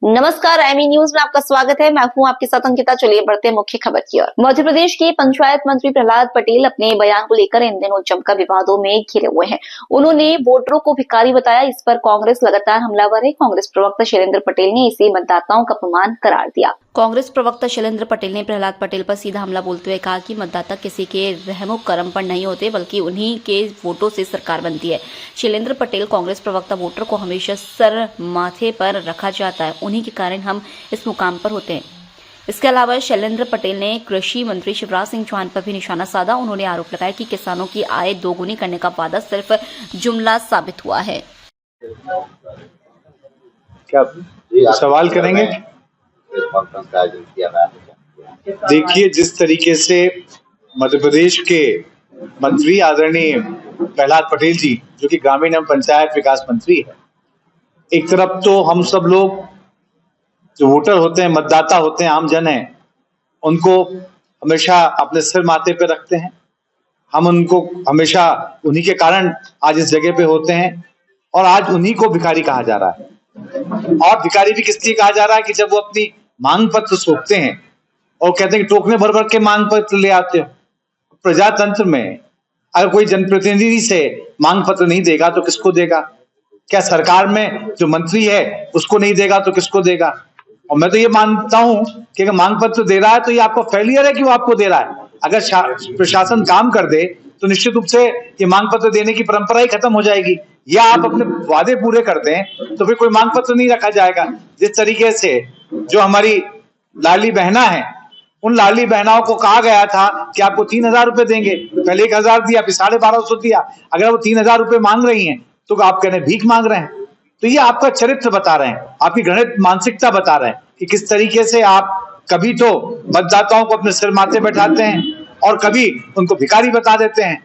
नमस्कार, Amy news में आपका स्वागत है। मैं हूं आपके साथ अंकिता। चलिए बढ़ते हैं मुख्य खबर की ओर। मध्य प्रदेश के पंचायत मंत्री प्रहलाद पटेल अपने बयान को लेकर इन दिनों जमकर विवादों में घिरे हुए हैं। उन्होंने वोटरों को भिखारी बताया। इस पर कांग्रेस लगातार हमलावर है। कांग्रेस प्रवक्ता शैलेंद्र पटेल ने इसे मतदाताओं का अपमान करार दिया। कांग्रेस प्रवक्ता शैलेंद्र पटेल ने प्रहलाद पटेल पर सीधा हमला बोलते हुए कहा कि मतदाता किसी के रहमो करम पर नहीं होते, बल्कि उन्हीं के वोटों से सरकार बनती है। शैलेंद्र पटेल कांग्रेस प्रवक्ता वोटर को हमेशा सर माथे पर रखा जाता है, उन्हीं के कारण हम इस मुकाम पर होते हैं। इसके अलावा शैलेंद्र पटेल ने कृषि मंत्री शिवराज सिंह चौहान पर भी निशाना साधा। उन्होंने आरोप लगाया कि किसानों की आय दोगुनी करने का वादा सिर्फ जुमला साबित हुआ है। क्या सवाल करेंगे? देखिए, जिस तरीके से मध्य प्रदेश के मंत्री आदरणीय प्रहलाद पटेल जी, जो कि ग्रामीण एवं पंचायत विकास मंत्री है, एक तरफ तो हम सब लोग जो वोटर होते हैं, मतदाता होते हैं, आम जन हैं, उनको हमेशा अपने सिर माथे पे रखते हैं। हम उनको हमेशा उन्हीं के कारण आज इस जगह पे होते हैं और आज उन्हीं को भिखारी कहा जा रहा है। और भिखारी भी किस लिए कहा जा रहा है कि जब वो अपनी मांग पत्र सौंपते हैं और कहते हैं कि टोकने भर भर के मांग पत्र ले आते हो। प्रजातंत्र में अगर कोई जनप्रतिनिधि से मांग पत्र नहीं देगा तो किसको देगा? क्या सरकार में जो मंत्री है उसको नहीं देगा तो किसको देगा? और मैं तो ये मानता हूं कि अगर मांग पत्र दे रहा है तो ये आपका फेलियर है कि वो आपको दे रहा है। अगर प्रशासन काम कर दे तो निश्चित रूप से ये मांग पत्र देने की परंपरा ही खत्म हो जाएगी। या आप अपने वादे पूरे कर दें तो फिर कोई मांग पत्र नहीं रखा जाएगा। जिस तरीके से जो हमारी लाडली बहना है, उन लाडली बहनाओं को कहा गया था कि आपको 3,000 रुपए देंगे, पहले 1,000 दिया, फिर 1250 दिया। अगर वो 3,000 रुपए मांग रही हैं तो आप कहने भीख मांग रहे हैं। तो ये आपका चरित्र बता रहे हैं, आपकी घृणित मानसिकता बता रहे हैं कि किस तरीके से आप कभी तो मतदाताओं को अपने सिर माथे बैठाते हैं और कभी उनको भिखारी बता देते हैं।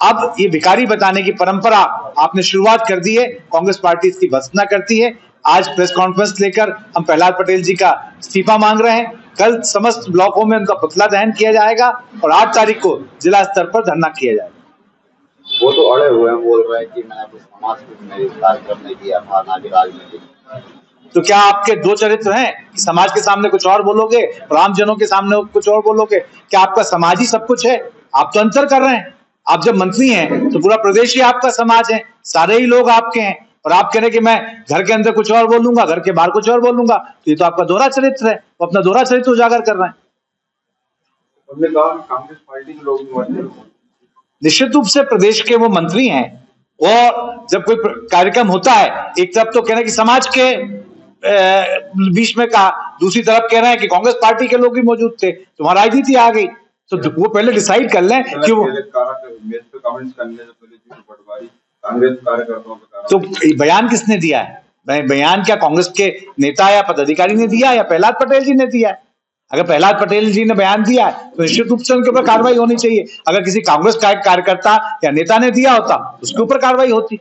अब ये भिखारी बताने की परंपरा आपने शुरुआत कर दी है। कांग्रेस पार्टी इसकी भर्त्सना करती है। आज प्रेस कॉन्फ्रेंस लेकर हम प्रहलाद पटेल जी का इस्तीफा मांग रहे हैं। कल समस्त ब्लॉकों में उनका पुतला दहन किया जाएगा और 8 तारीख को जिला स्तर पर धरना किया जाएगा। वो तो अड़े हुए हैं, बोल रहे हैं कि मैंने अपने समाज को विस्तार करने दिया था, ना कि राजनीति। तो क्या आपके दो चरित्र हैं कि समाज के सामने कुछ और बोलोगे और आम जनों के सामने कुछ और बोलोगे? क्या आपका समाज ही सब कुछ है? आप तो अंतर कर रहे हैं। आप जब मंत्री हैं तो पूरा प्रदेश ही आपका समाज है, सारे ही लोग आपके हैं, और आप कह रहे हैं कि मैं घर के अंदर कुछ और बोलूंगा, घर के बाहर कुछ और बोलूंगा। तो ये तो आपका दोहरा चरित्र है। वो अपना दोहरा चरित्र उजागर कर रहे हैं। कांग्रेस पार्टी के लोग निश्चित रूप से प्रदेश के वो मंत्री हैं और जब कोई कार्यक्रम होता है, एक तरफ तो कह रहे हैं कि समाज के बीच में कहा, दूसरी तरफ कह रहे हैं कि कांग्रेस पार्टी के लोग भी मौजूद थे, तो वहां राजनीति आ गई। तो वो पहले डिसाइड कर लें कि वो तो बयान किसने दिया है? बयान क्या कांग्रेस के नेता या पदाधिकारी ने दिया या प्रहलाद पटेल जी ने दिया है? अगर प्रहलाद पटेल जी ने बयान दिया है तो निश्चित रूप से उनके ऊपर कार्रवाई होनी चाहिए। अगर किसी कांग्रेस कार्यकर्ता या नेता ने दिया होता उसके ऊपर कार्रवाई होती।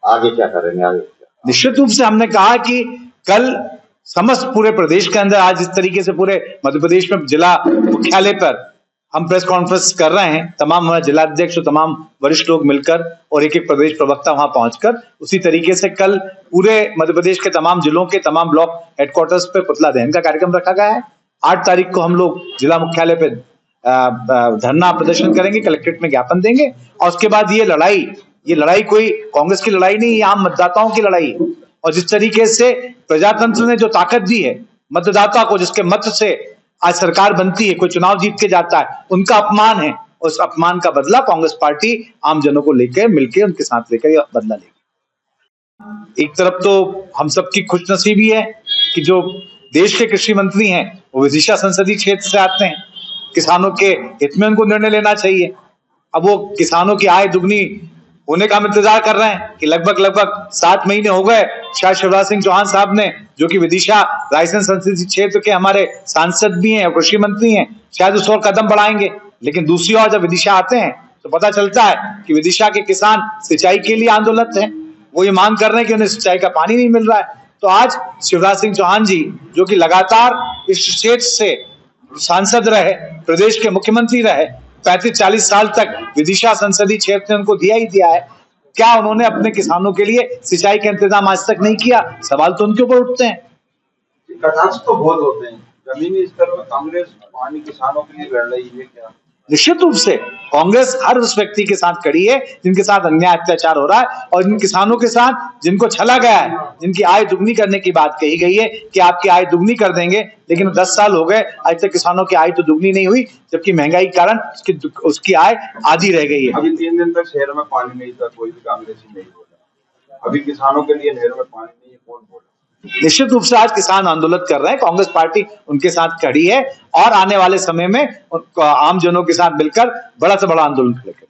आगे क्या करेंगे? निश्चित रूप से हमने कहा कि कल समस्त पूरे प्रदेश के अंदर आज इस तरीके से पूरे मध्य प्रदेश में जिला मुख्यालय पर हम प्रेस कॉन्फ्रेंस कर रहे हैं, तमाम जिलाध्यक्ष और तमाम वरिष्ठ लोग मिलकर और एक एक प्रदेश प्रवक्ता वहां पहुंचकर, उसी तरीके से कल पूरे मध्य प्रदेश के तमाम जिलों के तमाम ब्लॉक हेडक्वार्टर्स पे पुतला दहन का कार्यक्रम रखा गया है। 8 तारीख को हम लोग जिला मुख्यालय पे धरना प्रदर्शन करेंगे, कलेक्ट्रेट में ज्ञापन देंगे और उसके बाद ये लड़ाई कोई कांग्रेस की लड़ाई नहीं, ये आम मतदाताओं की लड़ाई है। और जिस तरीके से प्रजातंत्र ने जो ताकत दी है मतदाता को, जिसके मत से आज सरकार बनती है, कोई चुनाव जीत के जाता है, उनका अपमान है। उस अपमान का बदला कांग्रेस पार्टी आम जनों को लेकर मिलकर उनके साथ लेकर यह बदला लेगी। एक तरफ तो हम सबकी खुशनसीबी है कि जो देश के कृषि मंत्री हैं वो विदिशा संसदीय क्षेत्र से आते हैं। किसानों के हित में उनको निर्णय लेना चाहिए। अब वो किसानों की आय दुगनी होने का हम इंतजार कर रहे हैं कि लगभग 7 महीने हो गए। शायद शिवराज सिंह चौहान साहब ने, जो कि विदिशा रायसेन संसदीय क्षेत्र के हमारे सांसद भी हैं और कृषि मंत्री हैं, शायद उस और कदम बढ़ाएंगे। लेकिन दूसरी ओर जब विदिशा आते हैं तो पता चलता है कि विदिशा के किसान सिंचाई के लिए आंदोलित हैं। वो ये मांग कर रहे हैं कि उन्हें सिंचाई का पानी नहीं मिल रहा है। तो आज शिवराज सिंह चौहान जी, जो कि लगातार इस क्षेत्र से सांसद रहे, प्रदेश के मुख्यमंत्री रहे, 35-40 साल तक विदिशा संसदीय क्षेत्र ने उनको दिया ही दिया है। क्या उन्होंने अपने किसानों के लिए सिंचाई का इंतजाम आज तक नहीं किया? सवाल तो उनके ऊपर उठते हैं। कटाक्ष तो बहुत होते हैं, जमीनी स्तर पर कांग्रेस पानी किसानों के लिए लड़ रही है क्या? निश्चित रूप से कांग्रेस हर उस व्यक्ति के साथ खड़ी है जिनके साथ अन्याय अत्याचार हो रहा है, और जिन किसानों के साथ जिनको छला गया है, जिनकी आय दुगनी करने की बात कही गई है कि आपकी आय दुगनी कर देंगे, लेकिन 10 साल हो गए आज तक किसानों की आय तो दुगनी नहीं हुई, जबकि महंगाई के कारण उसकी आय आधी रह गई है। अभी 3 दिन तक शहर में पानी नहीं था, कोई भी कांग्रेसी नहीं बोला। अभी किसानों के लिए नहर में पानी नहीं है, कौन बोला? निश्चित रूप से आज किसान आंदोलन कर रहे हैं, कांग्रेस पार्टी उनके साथ खड़ी है और आने वाले समय में आम जनों के साथ मिलकर बड़ा से बड़ा आंदोलन करेगी।